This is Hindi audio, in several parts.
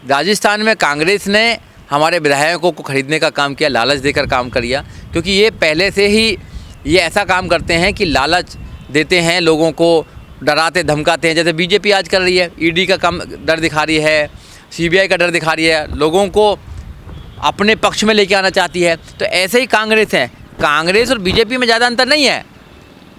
राजस्थान में कांग्रेस ने हमारे विधायकों को खरीदने का काम किया, लालच देकर काम किया, क्योंकि ये पहले से ही ये ऐसा काम करते हैं कि लालच देते हैं, लोगों को डराते धमकाते हैं। जैसे बीजेपी आज कर रही है, ईडी का काम डर दिखा रही है, सीबीआई का डर दिखा रही है, लोगों को अपने पक्ष में लेके आना चाहती है। तो ऐसे ही कांग्रेस है। कांग्रेस और बीजेपी में ज़्यादा अंतर नहीं है,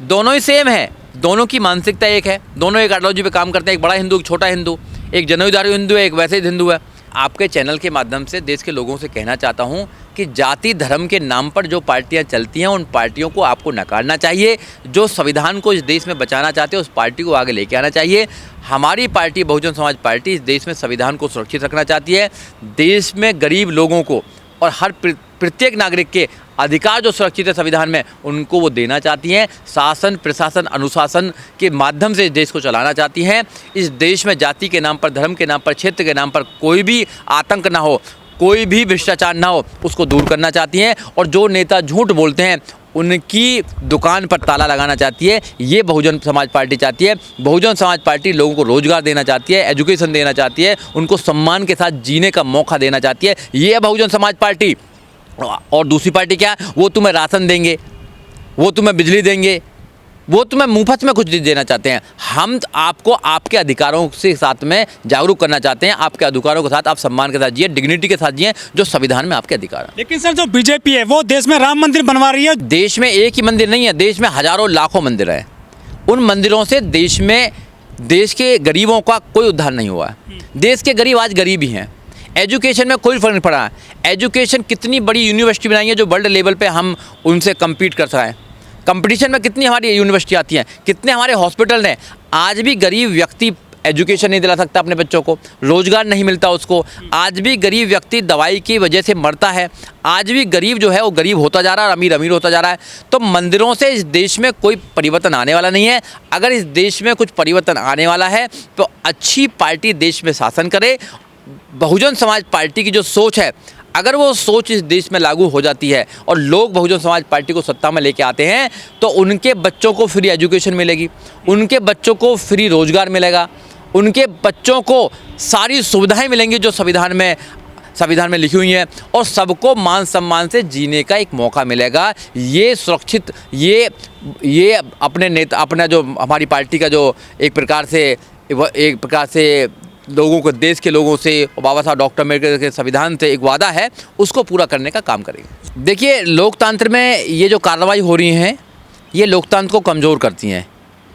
दोनों ही सेम है, दोनों की मानसिकता एक है, दोनों एक आइडियोलॉजी पे काम करते हैं। एक बड़ा हिंदू, एक छोटा हिंदू, एक जनोदारी हिंदू है, एक वैसे ही हिंदू है। आपके चैनल के माध्यम से देश के लोगों से कहना चाहता हूं कि जाति धर्म के नाम पर जो पार्टियां चलती हैं, उन पार्टियों को आपको नकारना चाहिए। जो संविधान को इस देश में बचाना चाहते हैं, उस पार्टी को आगे लेके आना चाहिए। हमारी पार्टी बहुजन समाज पार्टी इस देश में संविधान को सुरक्षित रखना चाहती है। देश में गरीब लोगों को और हर प्रत्येक नागरिक के अधिकार जो सुरक्षित है संविधान में, उनको वो देना चाहती हैं। शासन, प्रशासन, अनुशासन के माध्यम से इस देश को चलाना चाहती हैं। इस देश में जाति के नाम पर, धर्म के नाम पर, क्षेत्र के नाम पर कोई भी आतंक ना हो, कोई भी भ्रष्टाचार ना हो, उसको दूर करना चाहती हैं। और जो नेता झूठ बोलते हैं, उनकी दुकान पर ताला लगाना चाहती है। ये बहुजन समाज पार्टी चाहती है। बहुजन समाज पार्टी लोगों को रोजगार देना चाहती है, एजुकेशन देना चाहती है, उनको सम्मान के साथ जीने का मौका देना चाहती है। ये है बहुजन समाज पार्टी। और दूसरी पार्टी क्या है? वो तुम्हें राशन देंगे, वो तुम्हें बिजली देंगे, वो तुम्हें मुफ्त में कुछ देना चाहते हैं। हम आपको आपके अधिकारों से साथ में जागरूक करना चाहते हैं। आपके अधिकारों के साथ आप सम्मान के साथ जिए, डिग्निटी के साथ जिए, जो संविधान में आपके अधिकार हैं। लेकिन सर, जो बीजेपी है वो देश में राम मंदिर बनवा रही है। देश में एक ही मंदिर नहीं है, देश में हजारों लाखों मंदिर हैं। उन मंदिरों से देश के गरीबों का कोई उद्धार नहीं हुआ है। देश के गरीब आज गरीब ही हैं। एजुकेशन में कोई फर्क नहीं पड़ा है। एजुकेशन कितनी बड़ी यूनिवर्सिटी बनाई है जो वर्ल्ड लेवल पे हम उनसे कम्पीट कर सकें। कंपटीशन में कितनी हमारी यूनिवर्सिटी आती हैं, कितने हमारे हॉस्पिटल हैं। आज भी गरीब व्यक्ति एजुकेशन नहीं दिला सकता अपने बच्चों को, रोजगार नहीं मिलता उसको। आज भी गरीब व्यक्ति दवाई की वजह से मरता है। आज भी गरीब जो है वो गरीब होता जा रहा है और अमीर अमीर होता जा रहा है। तो मंदिरों से इस देश में कोई परिवर्तन आने वाला नहीं है। अगर इस देश में कुछ परिवर्तन आने वाला है तो अच्छी पार्टी देश में शासन करे। बहुजन समाज पार्टी की जो सोच है, अगर वो सोच इस देश में लागू हो जाती है और लोग बहुजन समाज पार्टी को सत्ता में लेके आते हैं, तो उनके बच्चों को फ्री एजुकेशन मिलेगी, उनके बच्चों को फ्री रोजगार मिलेगा, उनके बच्चों को सारी सुविधाएं मिलेंगी जो संविधान में लिखी हुई हैं, और सबको मान सम्मान से जीने का एक मौका मिलेगा। ये सुरक्षित, ये अपने नेता, अपना जो हमारी पार्टी का जो एक प्रकार से लोगों को, देश के लोगों से, बाबा साहब डॉक्टर अम्बेडकर के संविधान से एक वादा है, उसको पूरा करने का काम करेंगे। देखिए, लोकतंत्र में ये जो कार्रवाई हो रही हैं, ये लोकतंत्र को कमज़ोर करती हैं।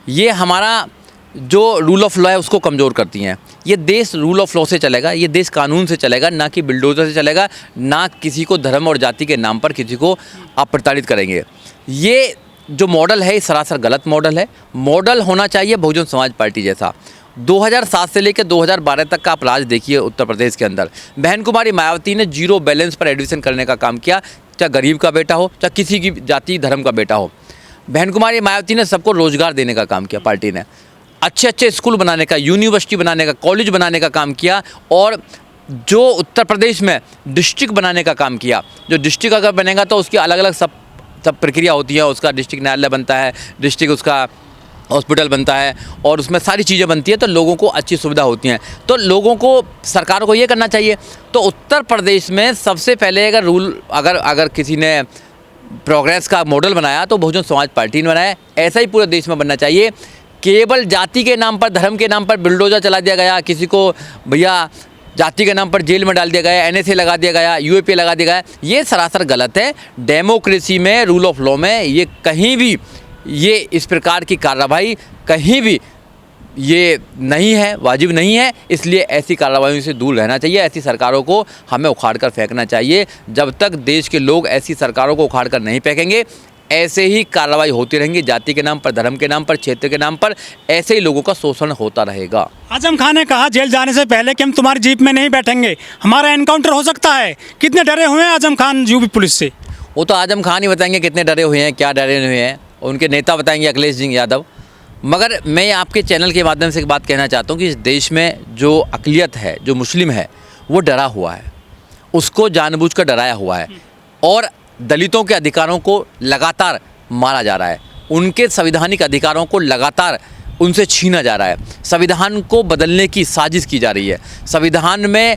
ये हमारा जो रूल ऑफ लॉ है उसको कमज़ोर करती हैं। ये देश रूल ऑफ लॉ से चलेगा, ये देश कानून से चलेगा, ना कि बिल्डोजर से चलेगा, ना किसी को धर्म और जाति के नाम पर किसी को आप प्रताड़ित करेंगे। ये जो मॉडल है, ये सरासर गलत मॉडल है। मॉडल होना चाहिए बहुजन समाज पार्टी जैसा। 2007 से लेकर 2012 तक का आप राज देखिए उत्तर प्रदेश के अंदर। बहन कुमारी मायावती ने जीरो बैलेंस पर एडमिशन करने का काम किया, चाहे गरीब का बेटा हो, चाहे किसी की जाति धर्म का बेटा हो। बहन कुमारी मायावती ने सबको रोजगार देने का काम किया। पार्टी ने अच्छे अच्छे स्कूल बनाने का, यूनिवर्सिटी बनाने का, कॉलेज बनाने का काम किया। और जो उत्तर प्रदेश में डिस्ट्रिक्ट बनाने का काम किया, जो डिस्ट्रिक्ट अगर बनेगा तो उसकी अलग अलग सब प्रक्रिया होती है। उसका डिस्ट्रिक्ट न्यायालय बनता है, डिस्ट्रिक्ट उसका हॉस्पिटल बनता है, और उसमें सारी चीज़ें बनती है, तो लोगों को अच्छी सुविधा होती हैं। तो लोगों को, सरकार को ये करना चाहिए। तो उत्तर प्रदेश में सबसे पहले अगर किसी ने प्रोग्रेस का मॉडल बनाया तो बहुजन समाज पार्टी ने बनाया। ऐसा ही पूरे देश में बनना चाहिए। केवल जाति के नाम पर, धर्म के नाम पर बिल्डोजर चला दिया गया, किसी को भैया जाति के नाम पर जेल में डाल दिया गया, NSA लगा दिया गया, UAP लगा दिया गया, ये सरासर गलत है। डेमोक्रेसी में, रूल ऑफ लॉ में ये कहीं भी ये इस प्रकार की कार्रवाई कहीं भी ये नहीं है, वाजिब नहीं है। इसलिए ऐसी कार्रवाइयों से दूर रहना चाहिए। ऐसी सरकारों को हमें उखाड़ कर फेंकना चाहिए। जब तक देश के लोग ऐसी सरकारों को उखाड़ कर नहीं फेंकेंगे, ऐसे ही कार्रवाई होती रहेंगी। जाति के नाम पर, धर्म के नाम पर, क्षेत्र के नाम पर ऐसे ही लोगों का शोषण होता रहेगा। आजम खान ने कहा जेल जाने से पहले कि हम तुम्हारी जीप में नहीं बैठेंगे, हमारा एनकाउंटर हो सकता है। कितने डरे हुए हैं आजम खान यूपी पुलिस से? वो तो आजम खान ही बताएंगे कितने डरे हुए हैं, क्या डरे हुए हैं। उनके नेता बताएंगे, अखिलेश सिंह यादव। मगर मैं आपके चैनल के माध्यम से एक बात कहना चाहता हूँ कि इस देश में जो अक़लियत है, जो मुस्लिम है, वो डरा हुआ है, उसको जानबूझकर डराया हुआ है। और दलितों के अधिकारों को लगातार मारा जा रहा है, उनके संवैधानिक अधिकारों को लगातार उनसे छीना जा रहा है। संविधान को बदलने की साजिश की जा रही है। संविधान में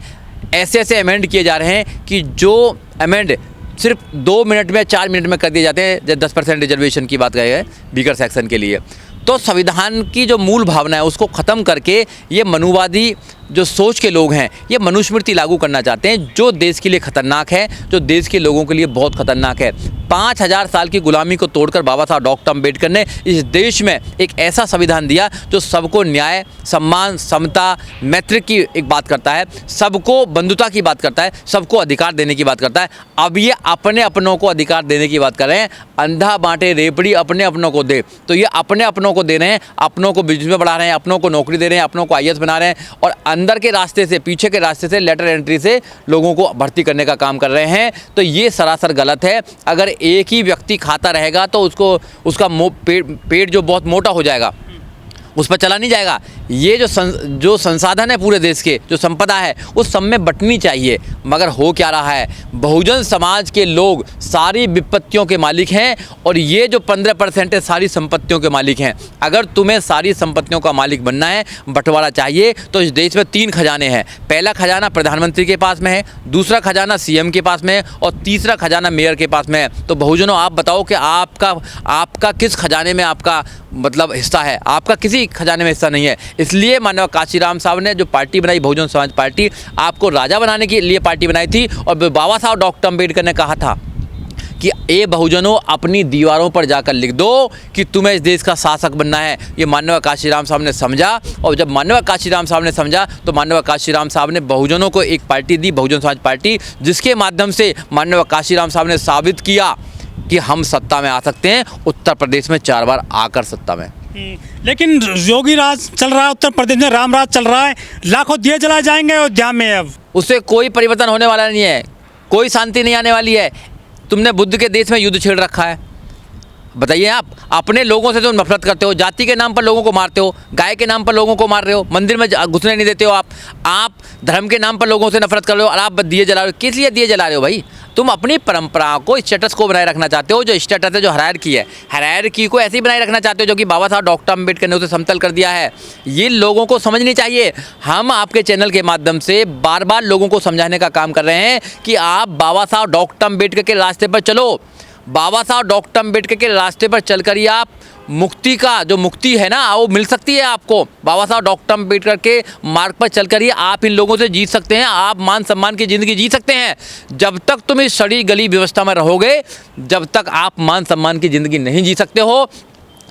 ऐसे ऐसे अमेंड किए जा रहे हैं कि जो अमेंड सिर्फ 2 मिनट में 4 मिनट में कर दिए जाते हैं। जब 10% रिजर्वेशन की बात कही है वीकर सेक्शन के लिए, तो संविधान की जो मूल भावना है उसको ख़त्म करके ये मनुवादी जो सोच के लोग हैं ये मनुस्मृति लागू करना चाहते हैं, जो देश के लिए ख़तरनाक है, जो देश के लोगों के लिए बहुत ख़तरनाक है। 5000 साल की गुलामी को तोड़कर बाबा साहब डॉक्टर अम्बेडकर ने इस देश में एक ऐसा संविधान दिया जो सबको न्याय, सम्मान, समता, मैत्री की एक बात करता है, सबको बंधुता की बात करता है, सबको अधिकार देने की बात करता है। अब ये अपने अपनों को अधिकार देने की बात कर रहे हैं। अंधा बांटे रेपड़ी अपने अपनों को दे, तो ये अपने अपनों को दे रहे हैं, अपनों को बिजनेस में बढ़ा रहे हैं, अपनों को नौकरी दे रहे हैं, अपनों को IAS बना रहे हैं और अंदर के रास्ते से, पीछे के रास्ते से, लेटर एंट्री से लोगों को भर्ती करने का काम कर रहे हैं। तो ये सरासर गलत है। अगर एक ही व्यक्ति खाता रहेगा तो उसका पेट जो बहुत मोटा हो जाएगा, उस पर चला नहीं जाएगा। ये जो संसाधन है पूरे देश के, जो संपदा है, उस सब में बंटनी चाहिए। मगर हो क्या रहा है, बहुजन समाज के लोग सारी विपत्तियों के मालिक हैं और ये जो 15% है सारी संपत्तियों के मालिक हैं। अगर तुम्हें सारी संपत्तियों का मालिक बनना है, बंटवारा चाहिए, तो इस देश में 3 खजाने हैं। पहला खजाना प्रधानमंत्री के पास में है, दूसरा खजाना CM के पास में है और तीसरा खजाना मेयर के पास में है। तो बहुजनों, आप बताओ कि आपका किस खजाने में आपका मतलब हिस्सा है? आपका किसी खजाने में हिस्सा नहीं है। इसलिए माननीय काशीराम साहब ने जो पार्टी बनाई, बहुजन समाज पार्टी, आपको राजा बनाने के लिए पार्टी बनाई थी। और बाबा साहब डॉक्टर अम्बेडकर ने कहा था कि ए बहुजनों, अपनी दीवारों पर जाकर लिख दो कि तुम्हें इस देश का शासक बनना है। ये माननीय काशीराम साहब ने समझा और जब माननीय काशीराम साहब ने समझा तो माननीय काशीराम साहब ने बहुजनों को एक पार्टी दी, बहुजन समाज पार्टी, जिसके माध्यम से माननीय काशीराम साहब ने साबित किया कि हम सत्ता में आ सकते हैं। उत्तर प्रदेश में 4 बार आकर सत्ता में। लेकिन योगी राज चल रहा है, उत्तर प्रदेश में राम राज चल रहा है, लाखों दिए जलाए जाएंगे अयोध्या में। अब उससे कोई परिवर्तन होने वाला नहीं है, कोई शांति नहीं आने वाली है। तुमने बुद्ध के देश में युद्ध छेड़ रखा है। बताइए, आप अपने लोगों से तो नफरत करते हो, जाति के नाम पर लोगों को मारते हो, गाय के नाम पर लोगों को मार रहे हो, मंदिर में घुसने नहीं देते हो, आप धर्म के नाम पर लोगों से नफरत कर रहे हो और आप दिए जला रहे हो। किस लिए दिए जला रहे हो भाई? तुम अपनी परंपरा को, स्टेटस को बनाए रखना चाहते हो। जो स्टेटस है, जो हायरार्की है, हायरार्की को ऐसे ही बनाए रखना चाहते हो जो कि बाबा साहब डॉक्टर अम्बेडकर ने उसे समतल कर दिया है। ये लोगों को समझनी चाहिए। हम आपके चैनल के माध्यम से बार बार लोगों को समझाने का काम कर रहे हैं कि आप बाबा साहब डॉक्टर अम्बेडकर के रास्ते पर चलो। बाबा साहब डॉक्टर अम्बेडकर के रास्ते पर चलकर ही आप मुक्ति का, जो मुक्ति है ना, वो मिल सकती है आपको। बाबा साहब डॉक्टर अम्बेडकर के मार्ग पर चलकर ही आप इन लोगों से जीत सकते हैं, आप मान सम्मान की ज़िंदगी जी सकते हैं। जब तक तुम इस सड़ी गली व्यवस्था में रहोगे, जब तक आप मान सम्मान की ज़िंदगी नहीं जी सकते हो।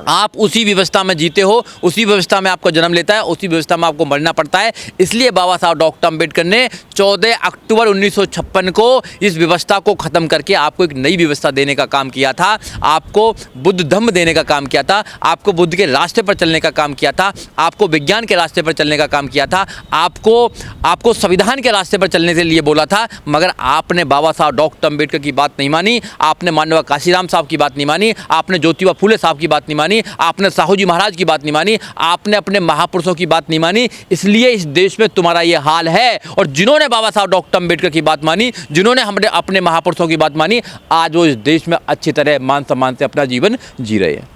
आप उसी व्यवस्था में जीते हो, उसी व्यवस्था में आपको जन्म लेता है, उसी व्यवस्था में आपको मरना पड़ता है। इसलिए बाबा साहब डॉक्टर अम्बेडकर ने 14 अक्टूबर 1956 को इस व्यवस्था को ख़त्म करके आपको एक नई व्यवस्था देने का काम किया था। आपको बुद्ध धम्म देने का काम किया था, आपको बुद्ध के रास्ते पर चलने का काम किया था, आपको विज्ञान के रास्ते पर चलने का काम किया था, आपको संविधान के रास्ते पर चलने के लिए बोला था। मगर आपने बाबा साहब डॉक्टर अम्बेडकर की बात नहीं मानी, आपने माननीय काशीराम साहब की बात नहीं मानी, आपने ज्योतिबा फुले साहब की बात नहीं मानी, आपने साहू जी महाराज की बात नहीं मानी, आपने अपने महापुरुषों की बात नहीं मानी। इसलिए इस देश में तुम्हारा ये हाल है। और जिन्होंने बाबा साहब डॉक्टर अम्बेडकर की बात मानी, जिन्होंने हमने अपने महापुरुषों की बात मानी, आज वो इस देश में अच्छी तरह मान सम्मान से अपना जीवन जी रहे हैं।